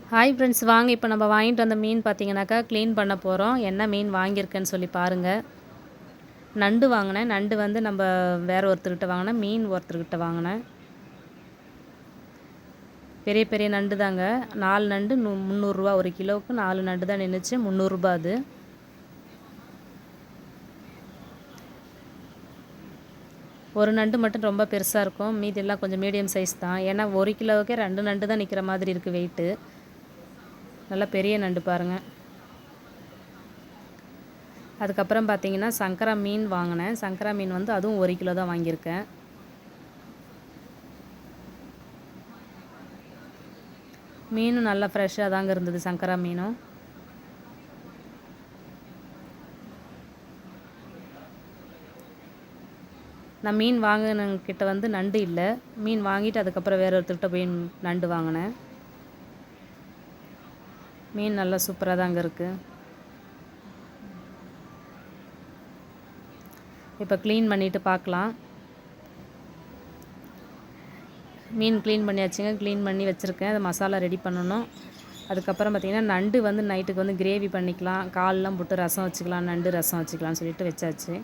Hi friends, வாங்க இப்போ நம்ம வாங்கிட்டு வந்த மீன் பார்த்தீங்கன்னாக்கா க்ளீன் பண்ண போகிறோம். என்ன மீன் வாங்கியிருக்கேன்னு சொல்லி பாருங்கள். நண்டு வாங்கினேன். நண்டு வந்து நம்ம வேறு ஒருத்தர்கிட்ட வாங்கினேன். மீன் ஒருத்தர்கிட்ட வாங்கினேன். பெரிய பெரிய நண்டு தாங்க. 4 நண்டு 300 ஒரு கிலோவுக்கு 4 நண்டு தான் நின்றுச்சு. 300 அது. ஒரு நண்டு மட்டும் ரொம்ப பெருசாக இருக்கும். மீதி எல்லாம் கொஞ்சம் மீடியம் சைஸ் தான். ஏன்னா 1 கிலோவுக்கே 2 நண்டு தான் நிற்கிற மாதிரி இருக்குது வெயிட்டு. நல்லா பெரிய நண்டு பாருங்கள். அதுக்கப்புறம் பார்த்தீங்கன்னா சங்கரா மீன் வாங்கினேன். சங்கரா மீன் வந்து அதுவும் 1 கிலோ தான் வாங்கியிருக்கேன். மீனும் நல்லா ஃப்ரெஷ்ஷாக தாங்க இருந்தது சங்கரா மீனும். நான் மீன் வாங்கினங்கிட்ட வந்து நண்டு இல்லை. மீன் வாங்கிட்டு அதுக்கப்புறம் வேறு ஒருத்தர்கிட்ட போய் நண்டு வாங்கினேன். மீன் நல்லா சூப்பராக தாங்க இருக்குது. இப்போ க்ளீன் பண்ணிவிட்டு பார்க்கலாம். மீன் க்ளீன் பண்ணியாச்சுங்க. க்ளீன் பண்ணி வச்சுருக்கேன். அதை மசாலா ரெடி பண்ணணும். அதுக்கப்புறம் பார்த்திங்கன்னா நண்டு வந்து நைட்டுக்கு வந்து கிரேவி பண்ணிக்கலாம். கால்லாம் போட்டு ரசம் வச்சுக்கலாம், நண்டு ரசம் வச்சுக்கலாம்னு சொல்லிட்டு வச்சாச்சு.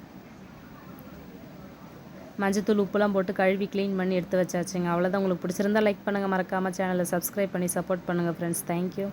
மஞ்சத்தூள் உப்புலாம் போட்டு கழுவி க்ளீன் பண்ணி எடுத்து வச்சாச்சுங்க. அவ்வளோதான். உங்களுக்கு பிடிச்சிருந்தா லைக் பண்ணுங்கள். மறக்காமல் சேனலை சப்ஸ்கிரைப் பண்ணி சப்போர்ட் பண்ணுங்கள் ஃப்ரெண்ட்ஸ். தேங்க்யூ.